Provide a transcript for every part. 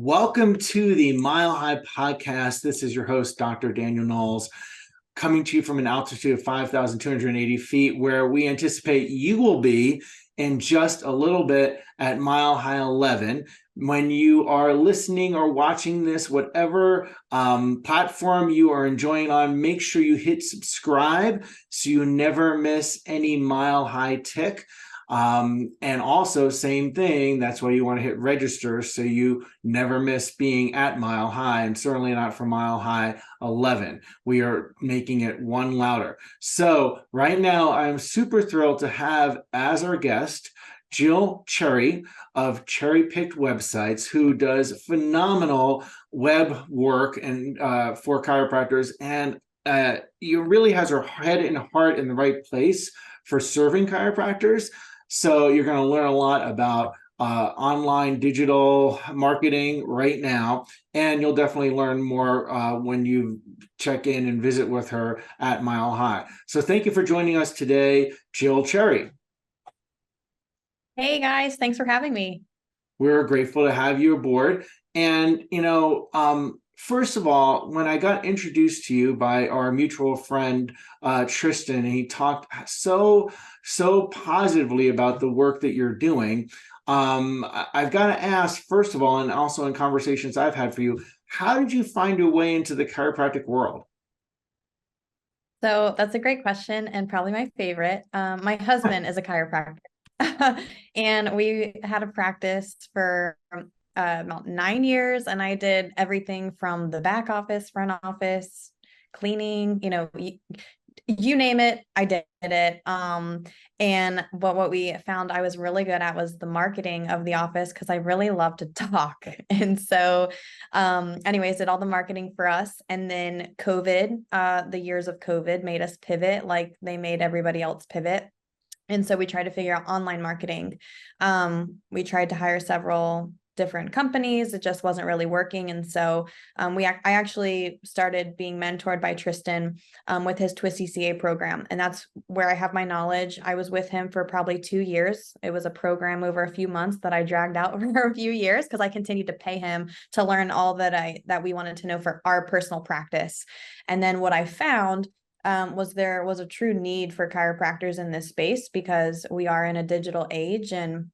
Welcome to the Mile High Podcast. This is your host, Dr. Daniel Knowles, coming to you from an altitude of 5,280 feet, where we anticipate you will be in just a little bit at Mile High 11. When you are listening or watching this, whatever platform you are enjoying on, make sure you hit subscribe so you never miss any Mile High tick. And also, same thing, that's why you want to hit register so you never miss being at Mile High, and certainly not for Mile High 11. We are making it one louder. So right now, I'm super thrilled to have as our guest Jill Cherry of Cherry Picked Websites, who does phenomenal web work and for chiropractors, and you really has her head and heart in the right place for serving chiropractors. So you're going to learn a lot about online digital marketing right now, and you'll definitely learn more when you check in and visit with her at Mile High. So thank you for joining us today, Jill Cherry. Hey guys, thanks for having me. We're grateful to have you aboard. And, first of all, when I got introduced to you by our mutual friend, Tristan, and he talked so positively about the work that you're doing. I've got to ask, first of all, and also in conversations I've had for you, how did you find your way into the chiropractic world? So that's a great question and probably my favorite. My husband is a chiropractor and we had a practice for about 9 years, and I did everything from the back office, front office, cleaning, you name it, I did it. And what we found I was really good at was the marketing of the office, because I really love to talk. And so, anyways, did all the marketing for us. And then COVID, the years of COVID made us pivot, like they made everybody else pivot. And so we tried to figure out online marketing. We tried to hire several different companies. It just wasn't really working. And so I actually started being mentored by Tristan with his Twisty CA program. And that's where I have my knowledge. I was with him for probably 2 years. It was a program over a few months that I dragged out for a few years because I continued to pay him to learn all that we wanted to know for our personal practice. And then what I found was there was a true need for chiropractors in this space, because we are in a digital age, and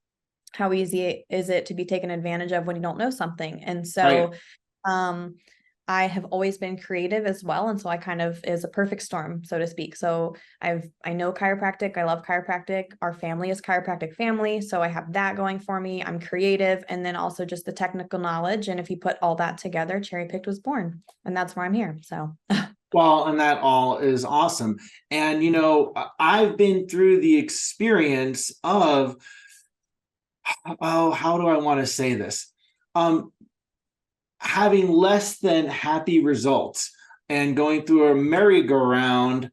how easy is it to be taken advantage of when you don't know something? And so Right. I have always been creative as well. And so I kind of is a perfect storm, so to speak. So I know chiropractic. I love chiropractic. Our family is chiropractic family. So I have that going for me. I'm creative. And then also just the technical knowledge. And if you put all that together, Cherry Picked was born. And that's why I'm here. So Well, and that all is awesome. And, I've been through the experience of, oh, how do I want to say this? Um, Having less than happy results and going through a merry-go-round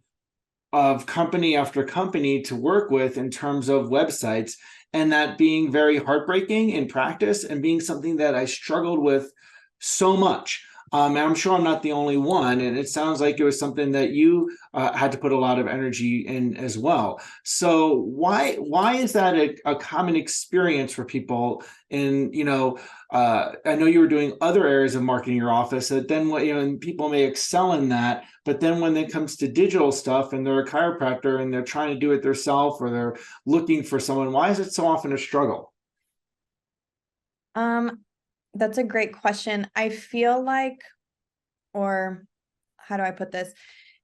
of company after company to work with in terms of websites, and that being very heartbreaking in practice and being something that I struggled with so much. And I'm sure I'm not the only one. And it sounds like it was something that you had to put a lot of energy in as well. So why is that a common experience for people? And I know you were doing other areas of marketing your office. That then what and people may excel in that, but then when it comes to digital stuff and they're a chiropractor and they're trying to do it themselves, or they're looking for someone, why is it so often a struggle? um, that's a great question. I feel like, or how do I put this?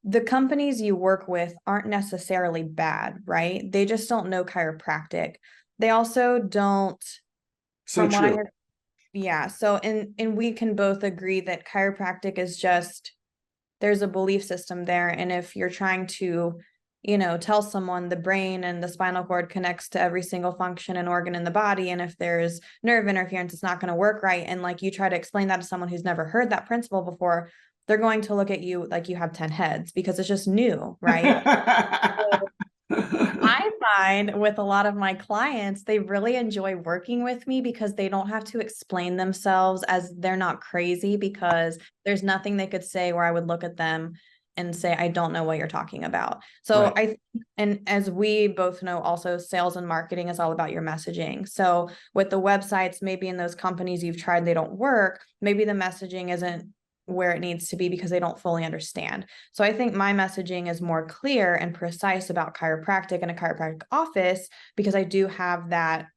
The companies you work with aren't necessarily bad, right? They just don't know chiropractic. They also don't, So from what I true. heard, yeah. So, and we can both agree that chiropractic is just, there's a belief system there. And if you're trying to, tell someone the brain and the spinal cord connects to every single function and organ in the body, and if there's nerve interference, it's not going to work right. And like you try to explain that to someone who's never heard that principle before, they're going to look at you like you have 10 heads, because it's just new, right? I find with a lot of my clients, they really enjoy working with me because they don't have to explain themselves, as they're not crazy, because there's nothing they could say where I would look at them and say, I don't know what you're talking about. So and as we both know, also sales and marketing is all about your messaging. So with the websites, maybe in those companies you've tried, they don't work. Maybe the messaging isn't where it needs to be because they don't fully understand. So I think my messaging is more clear and precise about chiropractic and a chiropractic office, because I do have that,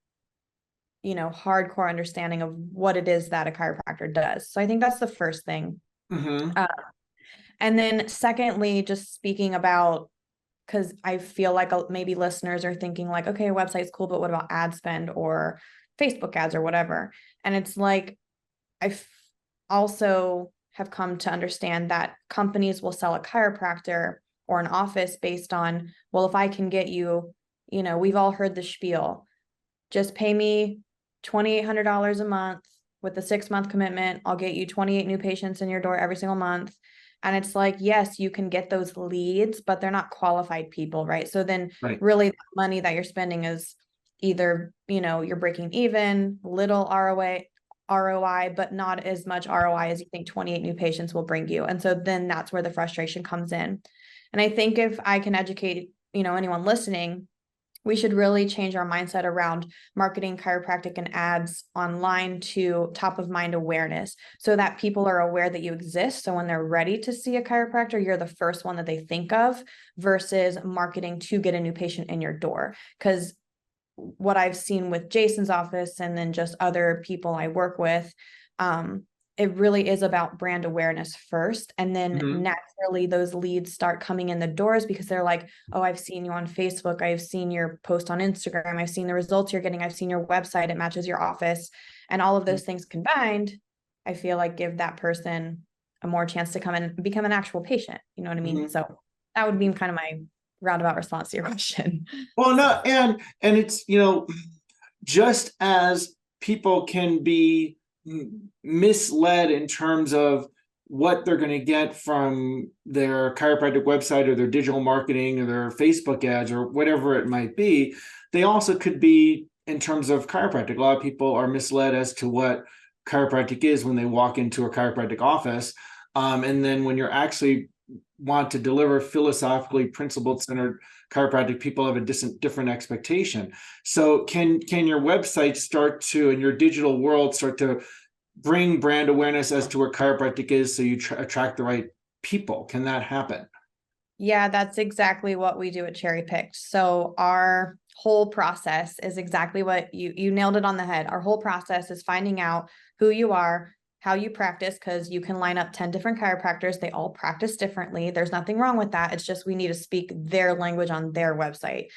hardcore understanding of what it is that a chiropractor does. So I think that's the first thing. Mm-hmm. And then secondly, just speaking about, because I feel like maybe listeners are thinking like, okay, a website's cool, but what about ad spend or Facebook ads or whatever? And it's like, also have come to understand that companies will sell a chiropractor or an office based on, well, if I can get you, we've all heard the spiel, just pay me $2,800 a month with a 6-month commitment. I'll get you 28 new patients in your door every single month. And it's like, yes, you can get those leads, but they're not qualified people, right? So then really the money that you're spending is either, you're breaking even, little ROI, but not as much ROI as you think 28 new patients will bring you. And so then that's where the frustration comes in. And I think if I can educate, anyone listening, we should really change our mindset around marketing chiropractic and ads online to top of mind awareness, so that people are aware that you exist. So when they're ready to see a chiropractor, you're the first one that they think of, versus marketing to get a new patient in your door. Because what I've seen with Jason's office and then just other people I work with, it really is about brand awareness first. And then naturally those leads start coming in the doors because they're like, oh, I've seen you on Facebook. I've seen your post on Instagram. I've seen the results you're getting. I've seen your website. It matches your office. And all of those things combined, I feel like give that person a more chance to come in and become an actual patient. You know what I mean? So that would be kind of my roundabout response to your question. Well, no, and it's, just as people can be misled in terms of what they're going to get from their chiropractic website or their digital marketing or their Facebook ads or whatever it might be, they also could be in terms of chiropractic. A lot of people are misled as to what chiropractic is when they walk into a chiropractic office. And then when you're actually want to deliver philosophically principled centered chiropractic, people have a different expectation. So can your website start to, in your digital world, start to bring brand awareness as to what chiropractic is, so you attract the right people? Can that happen? Yeah, that's exactly what we do at Cherry Picked. So our whole process is exactly what you nailed it on the head. Our whole process is finding out who you are, how you practice, because you can line up 10 different chiropractors. They all practice differently. There's nothing wrong with that. It's just we need to speak their language on their website.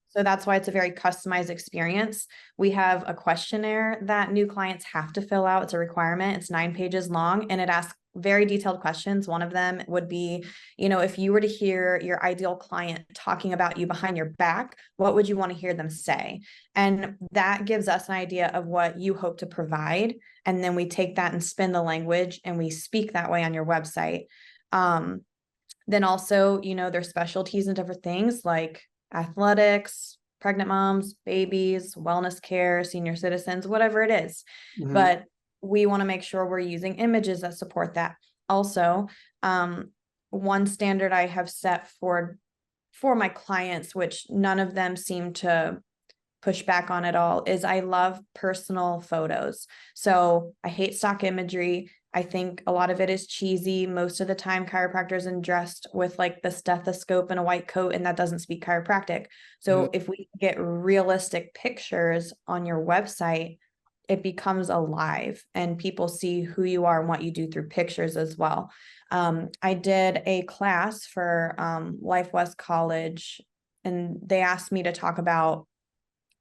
So that's why it's a very customized experience. We have a questionnaire that new clients have to fill out. It's a requirement. It's 9 pages long, and it asks very detailed questions. One of them would be, if you were to hear your ideal client talking about you behind your back, what would you want to hear them say? And that gives us an idea of what you hope to provide. And then we take that and spin the language and we speak that way on your website. Then also, there's specialties and different things like athletics, pregnant moms, babies, wellness care, senior citizens, whatever it is. But we want to make sure we're using images that support that. Also, one standard I have set for my clients, which none of them seem to push back on at all, is I love personal photos. So I hate stock imagery. I think a lot of it is cheesy. Most of the time, chiropractors are dressed with like the stethoscope and a white coat, and that doesn't speak chiropractic. So if we get realistic pictures on your website, it becomes alive and people see who you are and what you do through pictures as well. I did a class for Life West College, and they asked me to talk about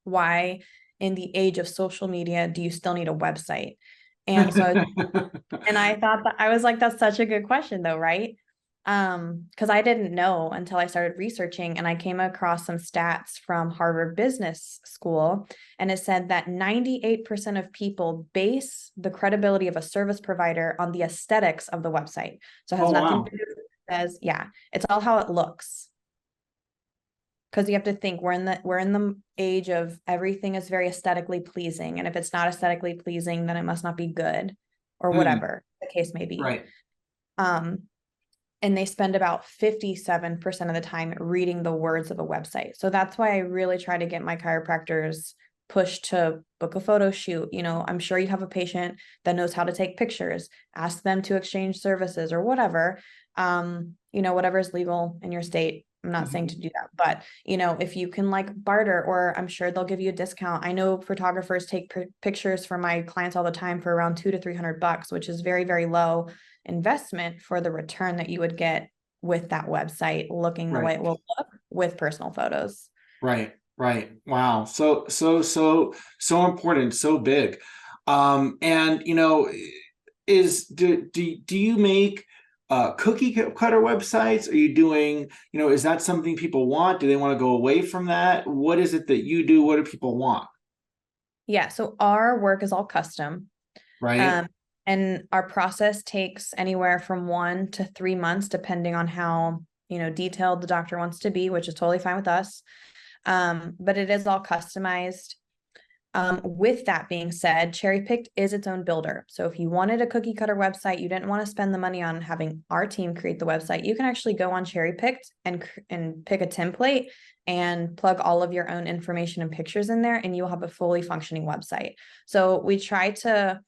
why in the age of social media do you still need a website? And so and I thought that I was like, that's such a good question though, right? Because I didn't know until I started researching, and I came across some stats from Harvard Business School, and it said that 98% of people base the credibility of a service provider on the aesthetics of the website. So it has nothing to do with it says, yeah, it's all how it looks. Because you have to think we're in the age of everything is very aesthetically pleasing, and if it's not aesthetically pleasing, then it must not be good, or whatever the case may be. Right. and they spend about 57% of the time reading the words of a website. So that's why I really try to get my chiropractors pushed to book a photo shoot. I'm sure you have a patient that knows how to take pictures, ask them to exchange services or whatever, whatever is legal in your state. I'm not saying to do that, but if you can like barter, or I'm sure they'll give you a discount. I know photographers take pictures for my clients all the time for around $200 to $300, which is very, very low investment for the return that you would get with that website looking the way it will look with personal photos. Right. Wow. So important, so big. And do you make cookie cutter websites? Are you doing, is that something people want? Do they want to go away from that? What is it that you do? What do people want? Yeah. So our work is all custom. Right. And our process takes anywhere from 1 to 3 months, depending on how, detailed the doctor wants to be, which is totally fine with us. But it is all customized. With that being said, Cherrypicked is its own builder. So if you wanted a cookie cutter website, you didn't want to spend the money on having our team create the website, you can actually go on Cherrypicked and pick a template and plug all of your own information and pictures in there, and you'll have a fully functioning website. So we try to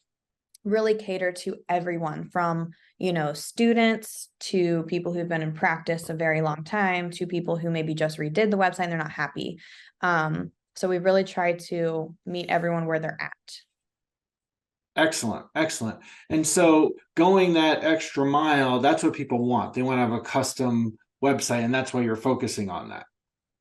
really cater to everyone from, students to people who've been in practice a very long time to people who maybe just redid the website and they're not happy. So we really try to meet everyone where they're at. Excellent. And so going that extra mile, that's what people want. They want to have a custom website, and that's why you're focusing on that.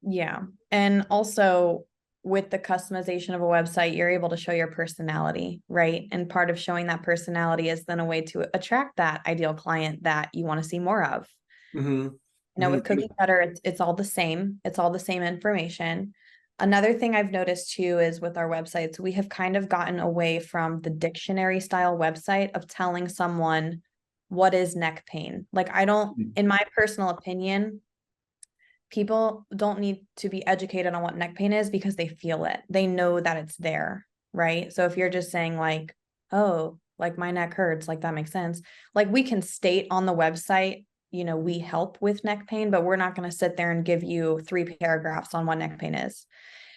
Yeah. And also with the customization of a website, you're able to show your personality, right? And part of showing that personality is then a way to attract that ideal client that you want to see more of. With cookie cutter, it's all the same. It's all the same information. Another thing I've noticed too is with our websites, we have kind of gotten away from the dictionary style website of telling someone what is neck pain. Like in my personal opinion, people don't need to be educated on what neck pain is because they feel it. They know that it's there, right? So if you're just saying like, oh, like my neck hurts, like that makes sense. Like we can state on the website, we help with neck pain, but we're not going to sit there and give you 3 paragraphs on what neck pain is.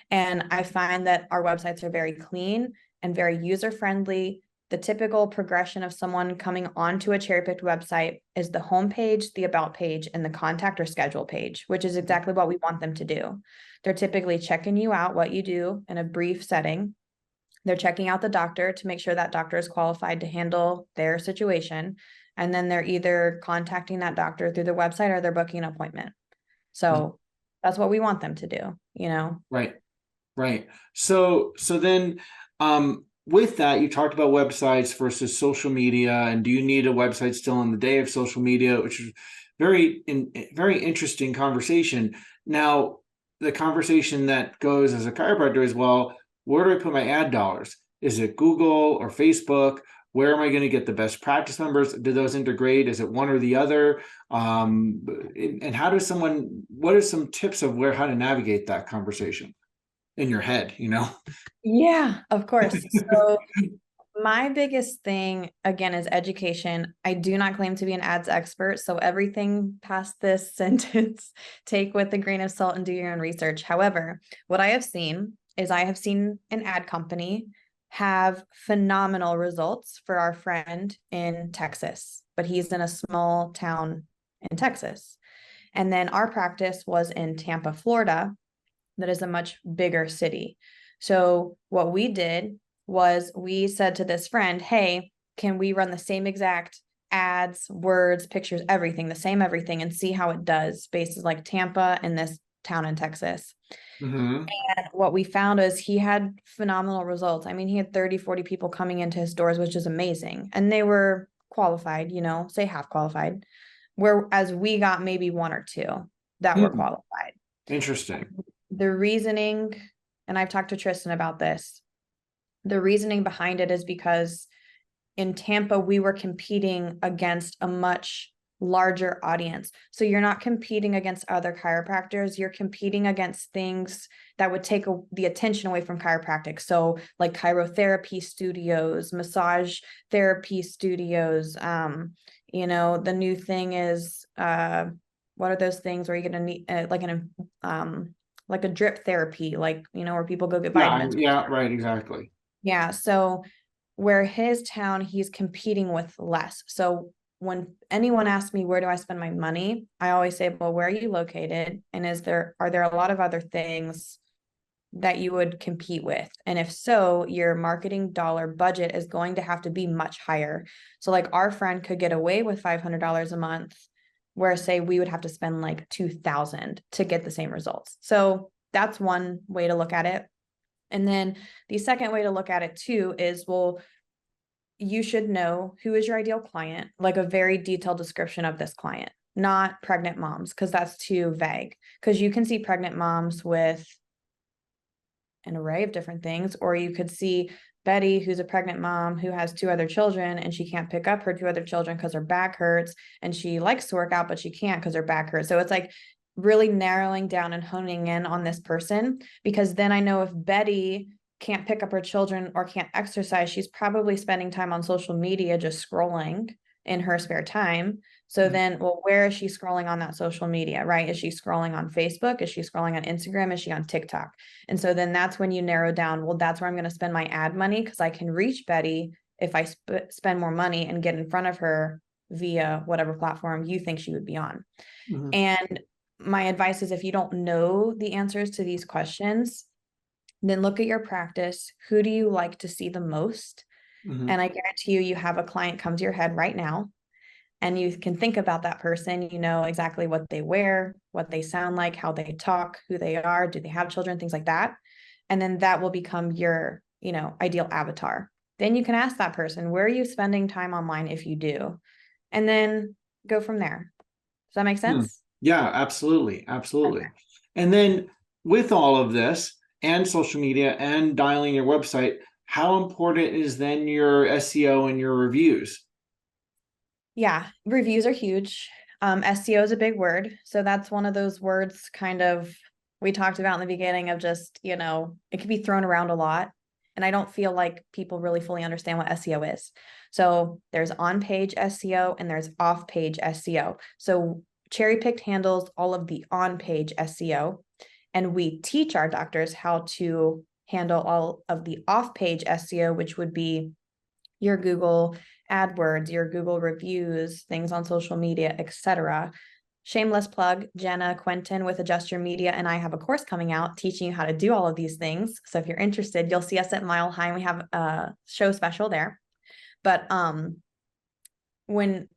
And I find that our websites are very clean and very user-friendly. The typical progression of someone coming onto a Cherrypicked website is the homepage, the about page, and the contact or schedule page, which is exactly what we want them to do. They're typically checking you out, what you do in a brief setting. They're checking out the doctor to make sure that doctor is qualified to handle their situation. And then they're either contacting that doctor through the website or they're booking an appointment. So that's what we want them to do, Right. So then, with that, you talked about websites versus social media, and do you need a website still in the day of social media, which is very interesting conversation. Now, the conversation that goes as a chiropractor is, well, where do I put my ad dollars? Is it Google or Facebook? Where am I going to get the best practice members? Do those integrate? Is it one or the other? And what are some tips of how to navigate that conversation in your head, Yeah, of course. So my biggest thing, again, is education. I do not claim to be an ads expert, so everything past this sentence, take with a grain of salt and do your own research. However, what I have seen is I have seen an ad company have phenomenal results for our friend in Texas, but he's in a small town in Texas. And then our practice was in Tampa, Florida, that is a much bigger city. So what we did was we said to this friend, hey, can we run the same exact ads, words, pictures, everything, the same everything, and see how it does, spaces like Tampa and this town in Texas. And what we found is he had phenomenal results. I mean, he had 30, 40 people coming into his doors, which is amazing. And they were qualified, say half qualified, whereas we got maybe 1 or 2 that were qualified. Interesting. The reasoning, and I've talked to Tristan about this, the reasoning behind it is because in Tampa, we were competing against a much larger audience. So you're not competing against other chiropractors, you're competing against things that would take the attention away from chiropractic. So like chirotherapy studios, massage therapy studios, The new thing is, what are those things where you're going to need like a drip therapy, like, where people go get vitamins. Yeah, right, exactly. Yeah. So where his town, he's competing with less. So when anyone asks me, where do I spend my money? I always say, well, where are you located? And are there a lot of other things that you would compete with? And if so, your marketing dollar budget is going to have to be much higher. So like our friend could get away with $500 a month, where say we would have to spend like 2,000 to get the same results. So that's one way to look at it. And then the second way to look at it too is, well, you should know who is your ideal client, like a very detailed description of this client, not pregnant moms, because that's too vague. Because you can see pregnant moms with an array of different things, or you could see Betty, who's a pregnant mom who has two other children and she can't pick up her two other children because her back hurts, and she likes to work out, but she can't because her back hurts. So it's like really narrowing down and honing in on this person, because then I know if Betty can't pick up her children or can't exercise, she's probably spending time on social media just scrolling in her spare time. So then, well, where is she scrolling on that social media, right? Is she scrolling on Facebook? Is she scrolling on Instagram? Is she on TikTok? And so then that's when you narrow down, well, that's where I'm going to spend my ad money, because I can reach Betty if I spend more money and get in front of her via whatever platform you think she would be on. Mm-hmm. And my advice is, if you don't know the answers to these questions, then look at your practice. Who do you like to see the most? Mm-hmm. And I guarantee you, you have a client come to your head right now, and you can think about that person. You know exactly what they wear, what they sound like, how they talk, who they are, do they have children, things like that. And then that will become your, ideal avatar. Then you can ask that person, where are you spending time online if you do? And then go from there. Does that make sense? Yeah, absolutely. Absolutely. Okay. And then with all of this and social media and dialing your website, how important is then your SEO and your reviews? Yeah, reviews are huge. SEO is a big word. So that's one of those words kind of we talked about in the beginning of just, it can be thrown around a lot. And I don't feel like people really fully understand what SEO is. So there's on-page SEO and there's off-page SEO. So Cherry Picked handles all of the on-page SEO. And we teach our doctors how to handle all of the off-page SEO, which would be your Google AdWords, your Google reviews, things on social media, etc. Shameless plug, Jenna Quentin with Adjust Your Media and I have a course coming out teaching you how to do all of these things. So if you're interested, you'll see us at Mile High, and we have a show special there. But when,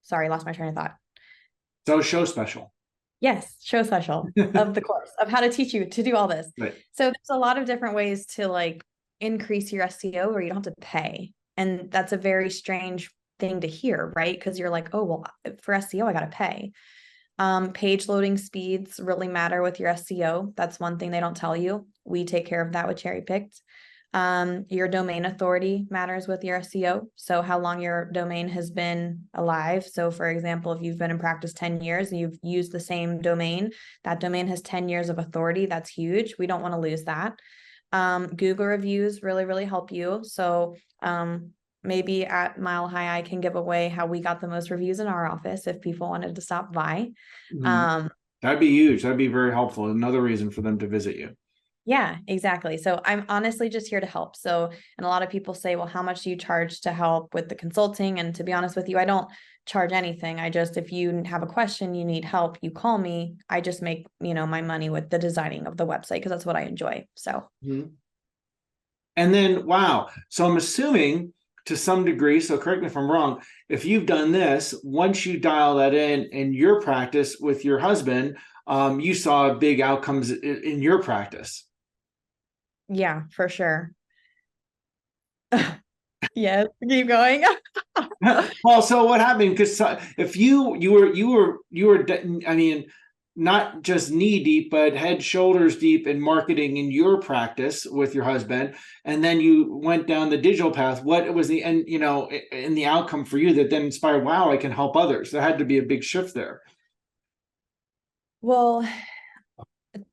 sorry, lost my train of thought. So show special. Yes, show special of the course of how to teach you to do all this. Right. So there's a lot of different ways to like increase your SEO where you don't have to pay. And that's a very strange thing to hear, right? Because you're like, oh, well, for SEO, I got to pay. Page loading speeds really matter with your SEO. That's one thing they don't tell you. We take care of that with Cherry Picked. Your domain authority matters with your SEO. So how long your domain has been alive. So for example, if you've been in practice 10 years and you've used the same domain, that domain has 10 years of authority. That's huge. We don't want to lose that. Google reviews really, really help you. So maybe at Mile High, I can give away how we got the most reviews in our office if people wanted to stop by. That'd be huge. That'd be very helpful. Another reason for them to visit you. Yeah, exactly. So I'm honestly just here to help. So, and a lot of people say, well, how much do you charge to help with the consulting? And to be honest with you, I don't charge anything. If you have a question, you need help, you call me. I just make, my money with the designing of the website because that's what I enjoy. So, And then, wow. So I'm assuming to some degree, so correct me if I'm wrong, if you've done this, once you dial that in your practice with your husband, you saw big outcomes in your practice. yeah, for sure. Yes, keep going. Well, so what happened? Because if you were, I mean, not just knee deep, but head shoulders deep in marketing in your practice with your husband, and then you went down the digital path. What was the end? In the outcome for you that then inspired? Wow, I can help others. There had to be a big shift there. Well,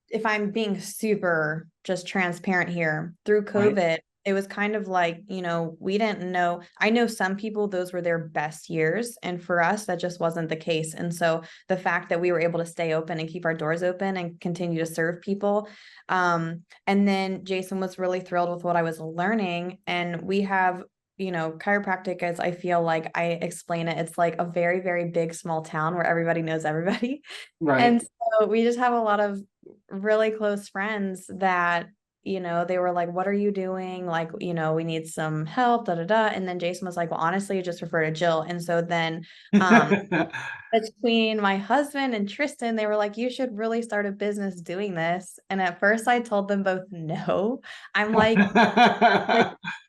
if I'm being super just transparent here, through Right. COVID, it was kind of like, we didn't know. I know some people, those were their best years. And for us, that just wasn't the case. And so the fact that we were able to stay open and keep our doors open and continue to serve people. And then Jason was really thrilled with what I was learning. And we have, chiropractic, as I feel like I explain it, it's like a very, very big, small town where everybody knows everybody. Right. And so we just have a lot of really close friends that, they were like, what are you doing? Like, we need some help, da da da. And then Jason was like, well, honestly, just refer to Jill. And so then between my husband and Tristan, they were like, you should really start a business doing this. And at first I told them both no. I'm like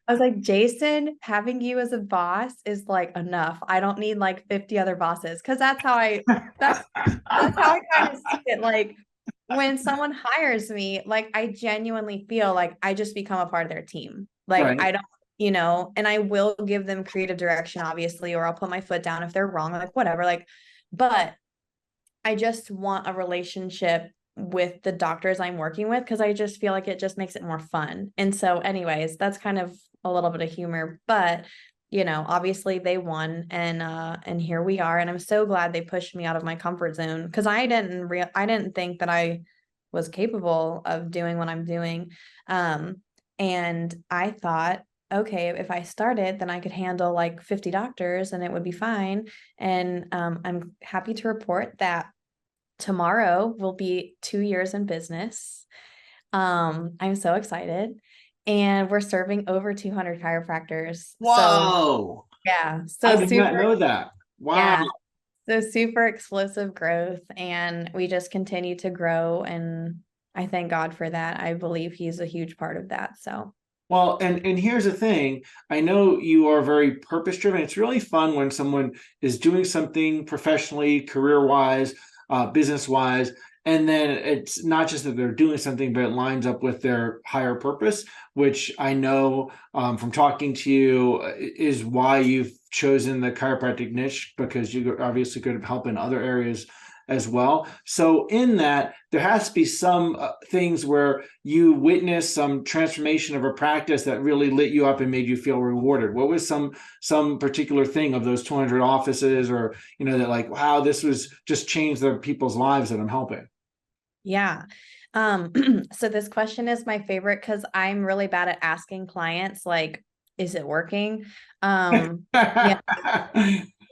I was like, Jason, having you as a boss is like enough. I don't need like 50 other bosses. Cause that's how I kind of see it. Like when someone hires me, like I genuinely feel like I just become a part of their team. Like Right. I don't, and I will give them creative direction, obviously, or I'll put my foot down if they're wrong, like whatever. Like, but I just want a relationship with the doctors I'm working with because I just feel like it just makes it more fun. And so, anyways, that's kind of a little bit of humor, but obviously they won, and here we are. And I'm so glad they pushed me out of my comfort zone because I didn't think that I was capable of doing what I'm doing. And I thought, okay, if I started, then I could handle like 50 doctors and it would be fine. And I'm happy to report that tomorrow will be 2 years in business. I'm so excited. And we're serving over 200 chiropractors. So Whoa. yeah, I so did not super, know that. Wow. yeah, so super explosive growth. And we just continue to grow. And I thank God for that. I believe he's a huge part of that. So Well, and here's the thing. I know you are very purpose driven. It's really fun when someone is doing something professionally, career wise, business wise, and then it's not just that they're doing something, but it lines up with their higher purpose, which I know from talking to you is why you've chosen the chiropractic niche because you obviously could help in other areas as well. So in that, there has to be some things where you witness some transformation of a practice that really lit you up and made you feel rewarded. What was some particular thing of those 200 offices, or that like, wow, this was just changed the people's lives that I'm helping? yeah. So this question is my favorite because I'm really bad at asking clients, like, is it working? Yeah,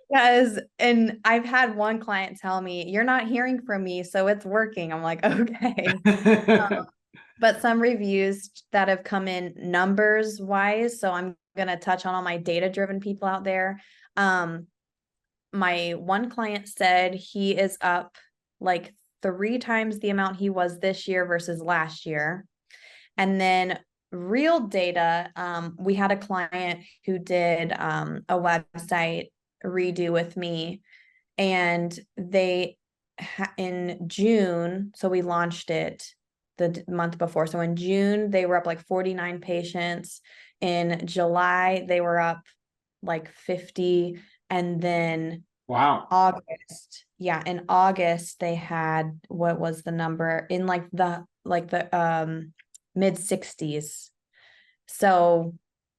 because, and I've had one client tell me, you're not hearing from me, so it's working. I'm like, okay. But some reviews that have come in numbers wise, so I'm gonna touch on all my data driven people out there. My one client said he is up like 3 times the amount he was this year versus last year. And then real data, we had a client who did a website redo with me, and they in June, so we launched it the month before. So in June, they were up like 49 patients. In July, they were up like 50. And then Wow. August, yeah, in August, they had, what was the number, in like the mid 60s. So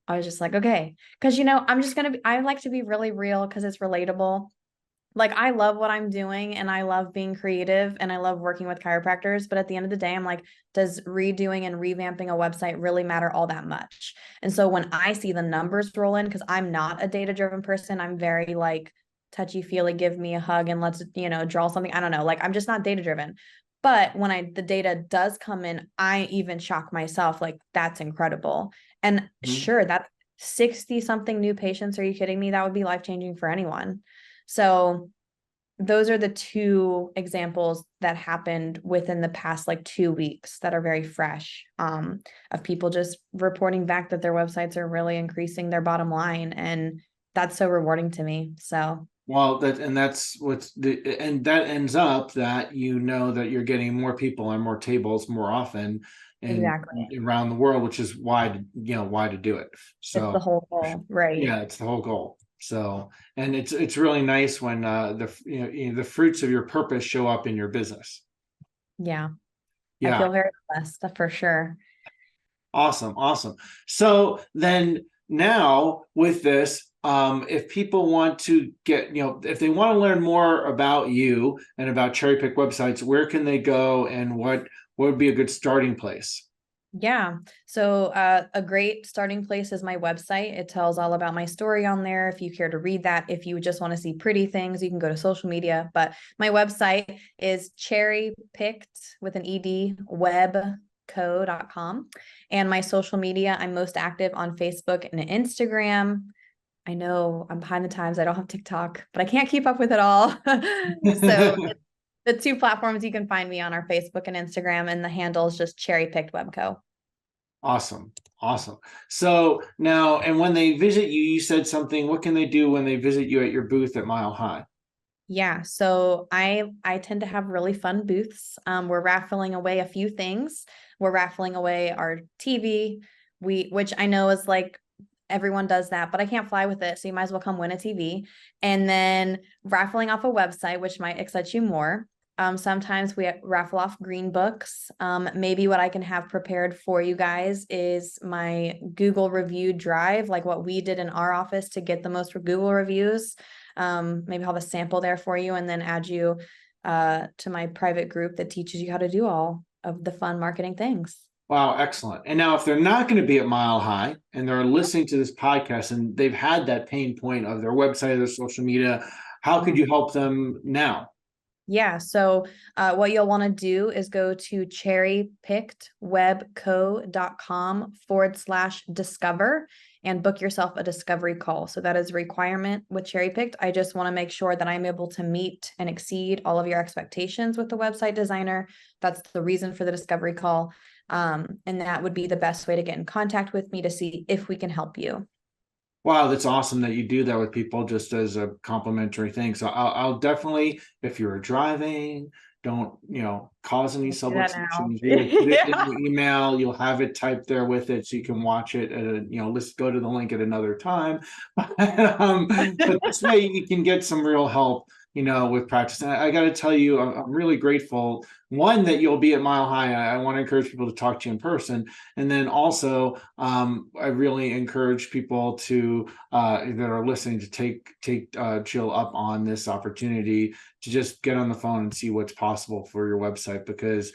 I was just like, okay, because I like to be really real because it's relatable. Like I love what I'm doing and I love being creative and I love working with chiropractors, but at the end of the day I'm like, does redoing and revamping a website really matter all that much? And so when I see the numbers roll in, because I'm not a data driven person, I'm very like touchy feely, give me a hug and let's draw something. I don't know, like I'm just not data driven. But when the data does come in, I even shock myself, like that's incredible. And Mhm. sure, that's 60 something new patients. Are you kidding me? That would be life changing for anyone. So those are the two examples that happened within the past like 2 weeks that are very fresh, of people just reporting back that their websites are really increasing their bottom line. And that's so rewarding to me. So Well, that's and that ends up that that you're getting more people on more tables more often and exactly. around the world, which is why to do it. It's the So whole goal, right? yeah, it's the whole goal. So, and it's really nice when the fruits of your purpose show up in your business. Yeah. I Yeah. feel very blessed for sure. Awesome. Awesome. So then now with this, if people want to get, if they want to learn more about you and about Cherry Pick websites, where can they go and what would be a good starting place? Yeah. So a great starting place is my website. It tells all about my story on there. If you care to read that, if you just want to see pretty things, you can go to social media. But my website is cherrypicked with an ED webco.com. And my social media, I'm most active on Facebook and Instagram. I know I'm behind the times. I don't have TikTok, but I can't keep up with it all. So the two platforms you can find me on are Facebook and Instagram, and the handle is just Cherry Picked Webco. Awesome. Awesome. So now, and when they visit you, you said something, what can they do when they visit you at your booth at Mile High? Yeah, so I tend to have really fun booths. We're raffling away a few things. We're raffling away our TV, which I know is like everyone does that, but I can't fly with it, so you might as well come win a TV. And then raffling off a website, which might excite you more. Sometimes we raffle off green books. Maybe what I can have prepared for you guys is my Google review drive, like what we did in our office to get the most Google reviews. Maybe I'll have a sample there for you and then add you to my private group that teaches you how to do all of the fun marketing things. Wow, excellent. And now, if they're not going to be at Mile High and they're listening to this podcast and they've had that pain point of their website or their social media, how could you help them now? Yeah, so what you'll want to do is go to cherrypickedwebco.com/discover and book yourself a discovery call. So that is a requirement with Cherry Picked. I just want to make sure that I'm able to meet and exceed all of your expectations with the website designer. That's the reason for the discovery call. And that would be the best way to get in contact with me to see if we can help you. Wow, that's awesome that you do that with people just as a complimentary thing. So I'll definitely, if you're driving, don't, cause any Do that now. subluxations. We will put it in Yeah. the email. You'll have it typed there with it so you can watch it at let's go to the link at another time. But this way you can get some real help, with practice. And I got to tell you, I'm really grateful. One, that you'll be at Mile High. I want to encourage people to talk to you in person. And then also, I really encourage people to that are listening to take Jill up on this opportunity to just get on the phone and see what's possible for your website, because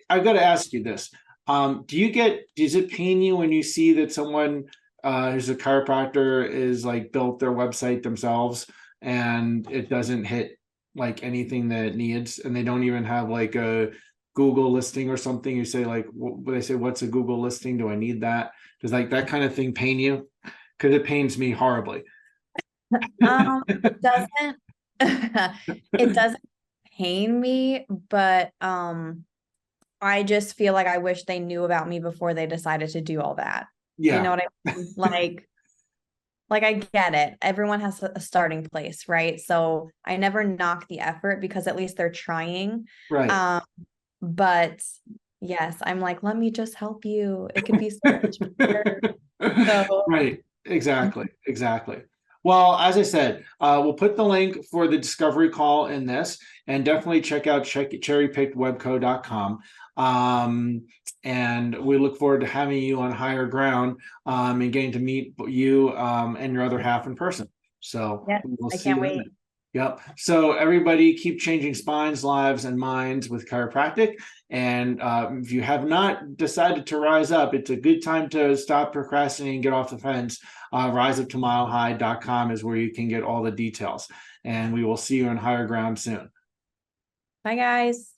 I've got to ask you this. Does it pain you when you see that someone who's a chiropractor is like built their website themselves and it doesn't hit like anything that it needs, and they don't even have like a Google listing or something? You say like, they say, what's a Google listing? Do I need that? Does like that kind of thing pain you? Because it pains me horribly. It doesn't it doesn't pain me, but I just feel like I wish they knew about me before they decided to do all that. You Yeah. know what I mean? Like I get it. Everyone has a starting place, right? So I never knock the effort because at least they're trying. Right. But yes, I'm like, let me just help you. It could be so much better. So Right. Exactly. Exactly. Well, as I said, we'll put the link for the discovery call in this, and definitely check out cherrypickedwebco.com. And we look forward to having you on higher ground, and getting to meet you and your other half in person. So yes, we'll I see can't you wait. then. Yep. So everybody keep changing spines, lives, and minds with chiropractic. And if you have not decided to rise up, it's a good time to stop procrastinating and get off the fence. Riseuptomilehigh.com is where you can get all the details. And we will see you on higher ground soon. Bye, guys.